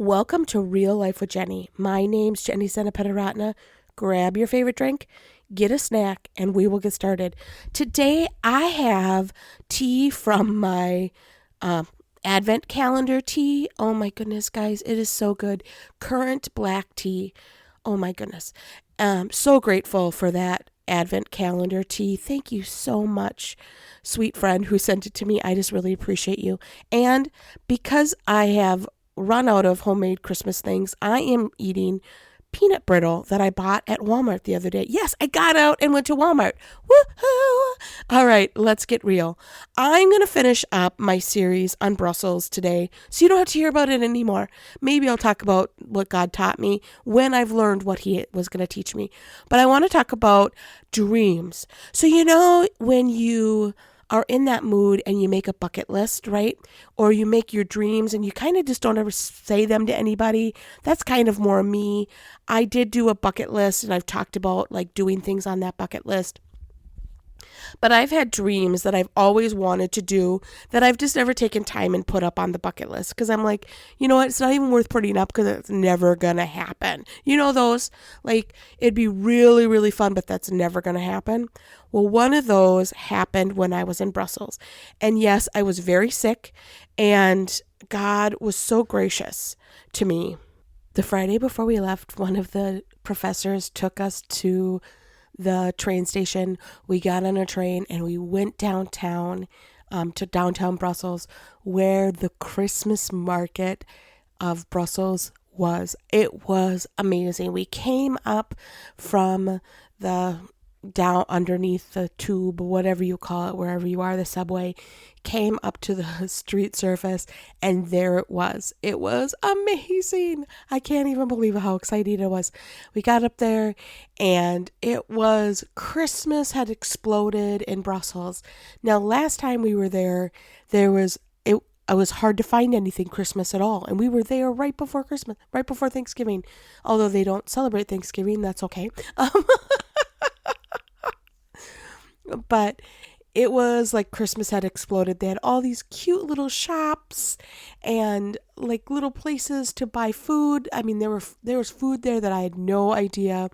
Welcome to Real Life with Jenny. My name's Jenny Senapetaratna. Grab your favorite drink, get a snack, and we will get started. Today I have tea from my Advent calendar tea. Oh my goodness, guys, it is so good. Currant black tea. Oh my goodness. So grateful for that Advent calendar tea. Thank you so much, sweet friend who sent it to me. I just really appreciate you. And because I have run out of homemade Christmas things, I am eating peanut brittle that I bought at Walmart the other day. Yes, I got out and went to Walmart. Woohoo! All right, let's get real. I'm going to finish up my series on Brussels today, so you don't have to hear about it anymore. Maybe I'll talk about what God taught me when I've learned what He was going to teach me. But I want to talk about dreams. So, when you are in that mood and you make a bucket list, right? Or you make your dreams and you kind of just don't ever say them to anybody. That's kind of more me. I did do a bucket list and I've talked about like doing things on that bucket list. But I've had dreams that I've always wanted to do that I've just never taken time and put up on the bucket list because I'm like, you know what? It's not even worth putting up because it's never going to happen. You know those? Like, it'd be really, really fun, but that's never going to happen. Well, one of those happened when I was in Brussels. And yes, I was very sick and God was so gracious to me. The Friday before we left, one of the professors took us to the train station. We got on a train and we went downtown to downtown Brussels where the Christmas market of Brussels was. It was amazing. We came up from the down underneath the tube, whatever you call it, wherever you are, the subway, came up to the street surface, and there it was. It was amazing. I can't even believe how excited I was. We got up there, and it was Christmas had exploded in Brussels. Now, last time we were there, it was hard to find anything Christmas at all. And we were there right before Christmas, right before Thanksgiving. Although they don't celebrate Thanksgiving, that's okay. But it was like Christmas had exploded. They had all these cute little shops and like little places to buy food. I mean, there was food there that I had no idea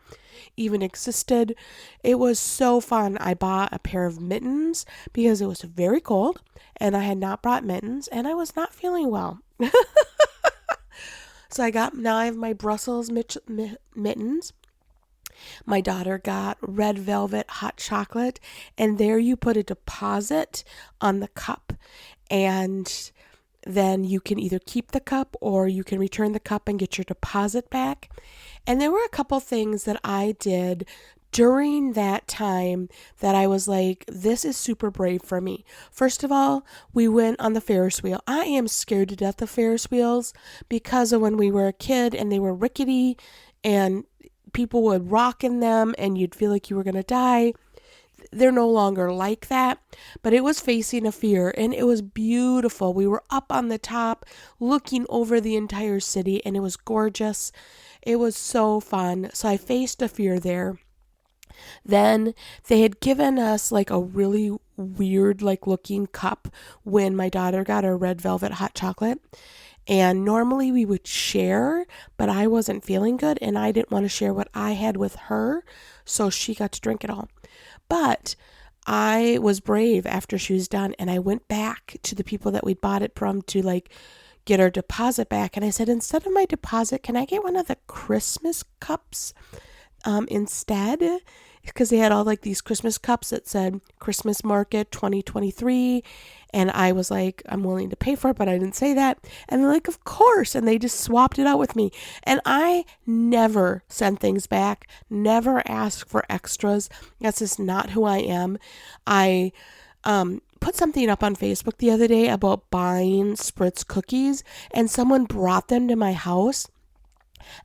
even existed. It was so fun. I bought a pair of mittens because it was very cold and I had not brought mittens and I was not feeling well. So now I have my Brussels mittens. My daughter got red velvet hot chocolate, and there you put a deposit on the cup, and then you can either keep the cup or you can return the cup and get your deposit back. And there were a couple things that I did during that time that I was like, this is super brave for me. First of all, we went on the Ferris wheel. I am scared to death of Ferris wheels because of when we were a kid and they were rickety and people would rock in them and you'd feel like you were going to die. They're no longer like that, but it was facing a fear and it was beautiful. We were up on the top looking over the entire city and it was gorgeous. It was so fun. So I faced a fear there. Then they had given us like a really weird like looking cup when my daughter got her red velvet hot chocolate. And normally we would share, but I wasn't feeling good and I didn't want to share what I had with her. So she got to drink it all. But I was brave after she was done and I went back to the people that we'd bought it from to like get our deposit back. And I said, instead of my deposit, can I get one of the Christmas cups instead? Because they had all like these Christmas cups that said Christmas Market 2023. And I was like, I'm willing to pay for it, but I didn't say that. And they're like, of course. And they just swapped it out with me. And I never send things back, never ask for extras. That's just not who I am. I put something up on Facebook the other day about buying Spritz cookies, and someone brought them to my house.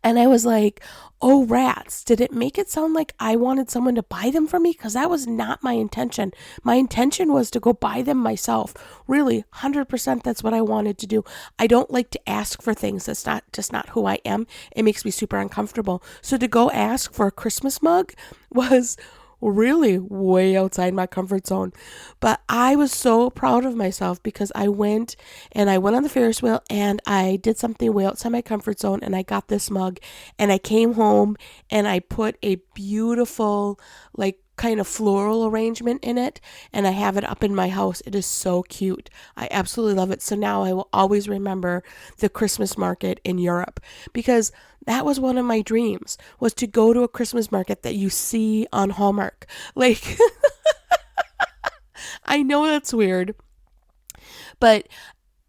And I was like, oh, rats, did it make it sound like I wanted someone to buy them for me? Because that was not my intention. My intention was to go buy them myself. Really, 100% that's what I wanted to do. I don't like to ask for things. That's not who I am. It makes me super uncomfortable. So to go ask for a Christmas mug was really way outside my comfort zone. But I was so proud of myself because I went on the Ferris wheel and I did something way outside my comfort zone and I got this mug and I came home and I put a beautiful, like, kind of floral arrangement in it and I have it up in my house. It is so cute. I absolutely love it. So now I will always remember the Christmas market in Europe because that was one of my dreams, was to go to a Christmas market that you see on Hallmark. Like, I know that's weird, but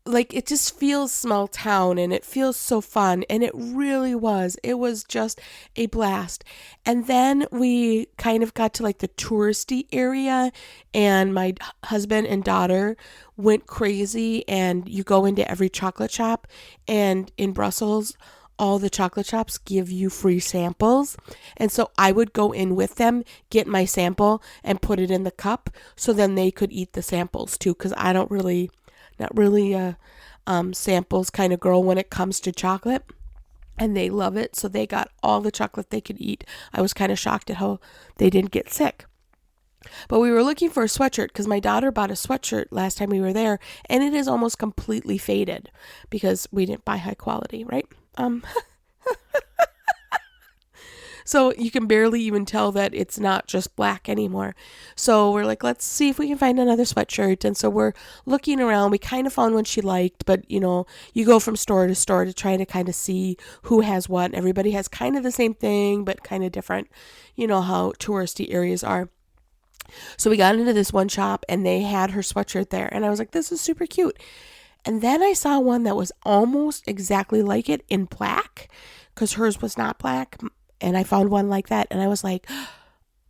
like it just feels small town and it feels so fun, and it really was. It was just a blast. And then we kind of got to like the touristy area, and my husband and daughter went crazy, and you go into every chocolate shop, and in Brussels all the chocolate shops give you free samples. And so I would go in with them, get my sample and put it in the cup so then they could eat the samples too, because I don't really not really a samples kind of girl when it comes to chocolate, and they love it. So they got all the chocolate they could eat. I was kind of shocked at how they didn't get sick. But we were looking for a sweatshirt because my daughter bought a sweatshirt last time we were there, and it is almost completely faded because we didn't buy high quality, right? So you can barely even tell that it's not just black anymore. So we're like, let's see if we can find another sweatshirt. And so we're looking around. We kind of found one she liked, but you know, you go from store to store to try to kind of see who has what. Everybody has kind of the same thing, but kind of different. You know how touristy areas are. So we got into this one shop and they had her sweatshirt there. And I was like, this is super cute. And then I saw one that was almost exactly like it in black because hers was not black. And I found one like that and I was like,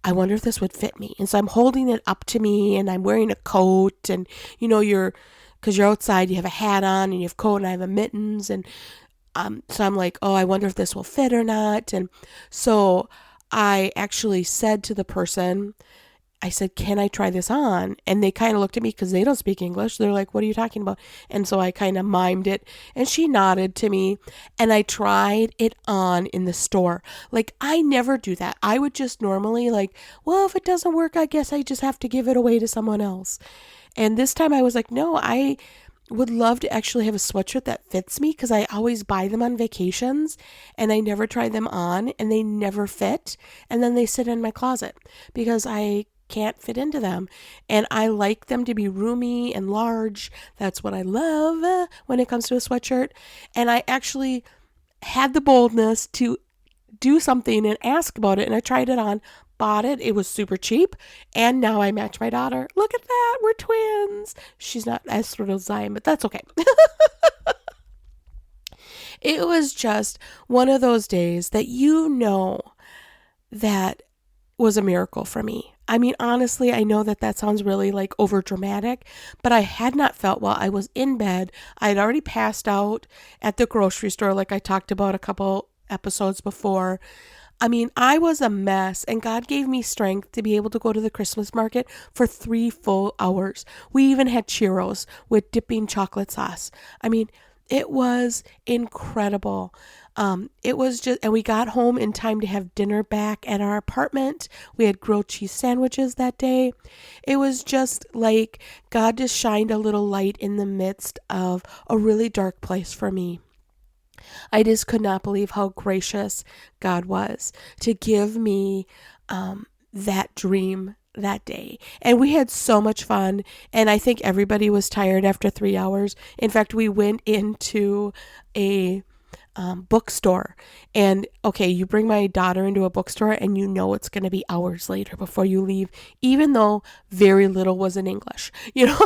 I wonder if this would fit me. And so I'm holding it up to me and I'm wearing a coat, and you know, because you're outside, you have a hat on and you have a coat and I have a mittens. And so I'm like, oh, I wonder if this will fit or not. And so I actually said to the person, I said, can I try this on? And they kind of looked at me because they don't speak English. They're like, what are you talking about? And so I kind of mimed it and she nodded to me and I tried it on in the store. Like, I never do that. I would just normally like, well, if it doesn't work, I guess I just have to give it away to someone else. And this time I was like, no, I would love to actually have a sweatshirt that fits me because I always buy them on vacations and I never try them on and they never fit. And then they sit in my closet because I can't fit into them, and I like them to be roomy and large. That's what I love when it comes to a sweatshirt. And I actually had the boldness to do something and ask about it, and I tried it on, bought it. It was super cheap, and now I match my daughter. Look at that, we're twins. She's not as thrilled as I am, but that's okay. It was just one of those days that that was a miracle for me. I mean, honestly, I know that sounds really like over dramatic, but I had not felt well. I was in bed. I had already passed out at the grocery store, like I talked about a couple episodes before. I mean, I was a mess, and God gave me strength to be able to go to the Christmas market for 3 full hours. We even had churros with dipping chocolate sauce. I mean, it was incredible. It was just, and we got home in time to have dinner back at our apartment. We had grilled cheese sandwiches that day. It was just like God just shined a little light in the midst of a really dark place for me. I just could not believe how gracious God was to give me that dream that day. And we had so much fun. And I think everybody was tired after 3 hours. In fact, we went into a bookstore, and okay, you bring my daughter into a bookstore and you know it's going to be hours later before you leave, even though very little was in English, you know.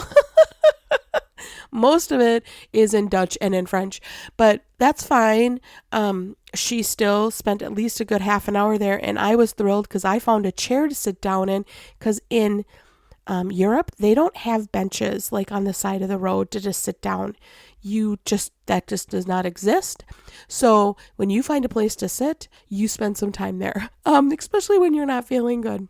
Most of it is in Dutch and in French, but that's fine. She still spent at least a good half an hour there, and I was thrilled because I found a chair to sit down in, because in Europe, they don't have benches like on the side of the road to just sit down. That just does not exist. So when you find a place to sit, you spend some time there, especially when you're not feeling good.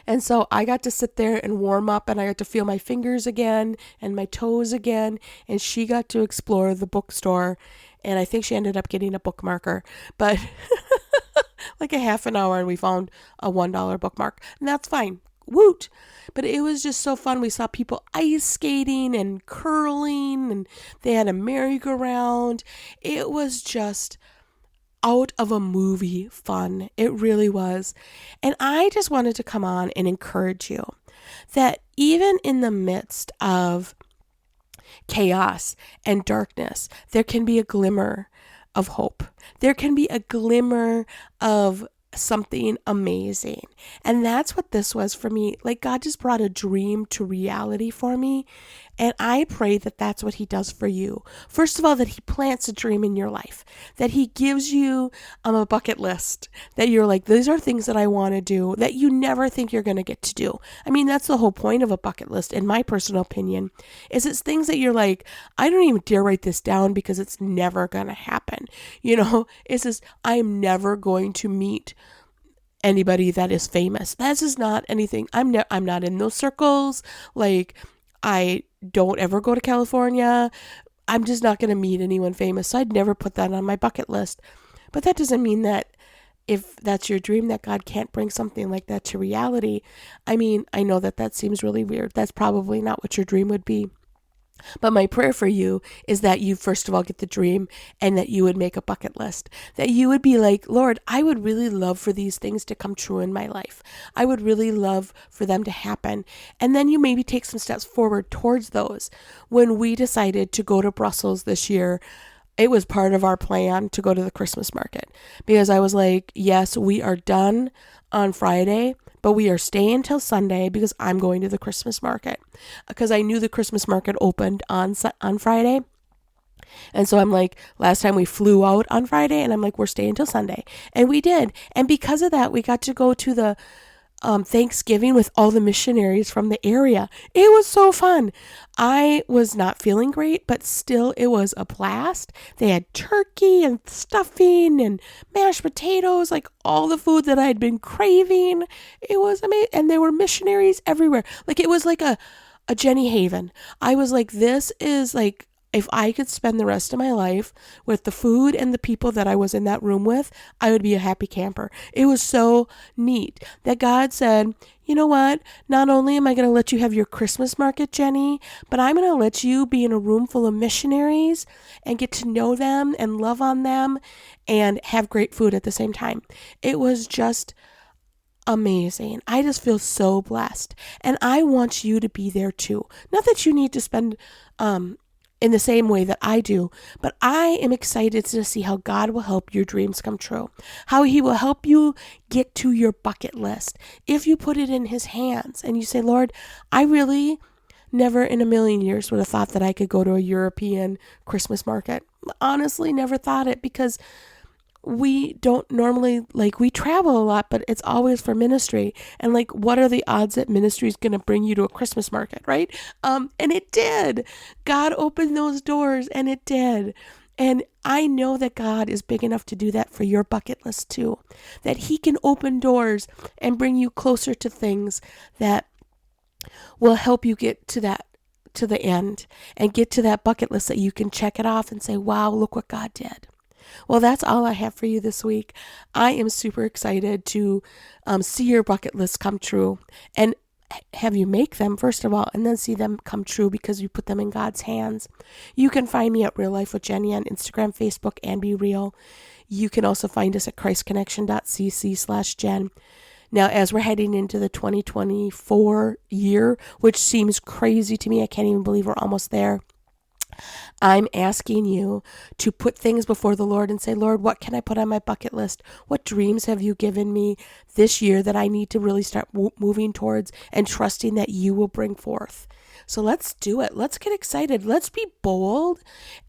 And so I got to sit there and warm up, and I got to feel my fingers again and my toes again. And she got to explore the bookstore. And I think she ended up getting a bookmarker. But like a half an hour and we found a $1 bookmark. And that's fine. Woot. But it was just so fun. We saw people ice skating and curling, and they had a merry-go-round. It was just out of a movie fun. It really was. And I just wanted to come on and encourage you that even in the midst of chaos and darkness, there can be a glimmer of hope. There can be a glimmer of something amazing. And that's what this was for me. Like, God just brought a dream to reality for me. And I pray that that's what he does for you. First of all, that he plants a dream in your life, that he gives you a bucket list, that you're like, these are things that I want to do that you never think you're going to get to do. I mean, that's the whole point of a bucket list, in my personal opinion, is it's things that you're like, I don't even dare write this down because it's never going to happen. You know, it's just, I'm never going to meet anybody that is famous. That's just not anything. I'm not in those circles. Like, I don't ever go to California. I'm just not going to meet anyone famous. So I'd never put that on my bucket list. But that doesn't mean that if that's your dream, that God can't bring something like that to reality. I mean, I know that seems really weird. That's probably not what your dream would be. But my prayer for you is that you first of all get the dream, and that you would make a bucket list, that you would be like, Lord, I would really love for these things to come true in my life. I would really love for them to happen. And then you maybe take some steps forward towards those. When we decided to go to Brussels this year, it was part of our plan to go to the Christmas market, because I was like, yes, we are done on Friday, but we are staying till Sunday because I'm going to the Christmas market, because I knew the Christmas market opened on Friday. And so I'm like, last time we flew out on Friday, and I'm like, we're staying till Sunday. And we did. And because of that, we got to go to the Thanksgiving with all the missionaries from the area. It was so fun. I was not feeling great, but still it was a blast. They had turkey and stuffing and mashed potatoes, like all the food that I had been craving. It was amazing. And there were missionaries everywhere. Like, it was like a Jenny Haven. I was like, this is like, if I could spend the rest of my life with the food and the people that I was in that room with, I would be a happy camper. It was so neat that God said, you know what? Not only am I going to let you have your Christmas market, Jenny, but I'm going to let you be in a room full of missionaries and get to know them and love on them and have great food at the same time. It was just amazing. I just feel so blessed. And I want you to be there too. Not that you need to spend in the same way that I do, but I am excited to see how God will help your dreams come true, how he will help you get to your bucket list. If you put it in his hands and you say, Lord, I really never in a million years would have thought that I could go to a European Christmas market. Honestly, never thought it, because we don't normally, like, we travel a lot, but it's always for ministry. And like, what are the odds that ministry is going to bring you to a Christmas market, right? And it did. God opened those doors, and it did. And I know that God is big enough to do that for your bucket list too, that he can open doors and bring you closer to things that will help you get to the end, and get to that bucket list that you can check it off and say, wow, look what God did. Well, that's all I have for you this week. I am super excited to see your bucket list come true, and have you make them, first of all, and then see them come true because you put them in God's hands. You can find me at Real Life with Jenny on Instagram, Facebook, and Be Real. You can also find us at christconnection.cc/Jen. Now, as we're heading into the 2024 year, which seems crazy to me, I can't even believe we're almost there, I'm asking you to put things before the Lord and say, Lord, what can I put on my bucket list? What dreams have you given me this year that I need to really start moving towards and trusting that you will bring forth? So let's do it. Let's get excited. Let's be bold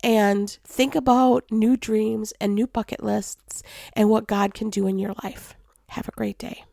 and think about new dreams and new bucket lists and what God can do in your life. Have a great day.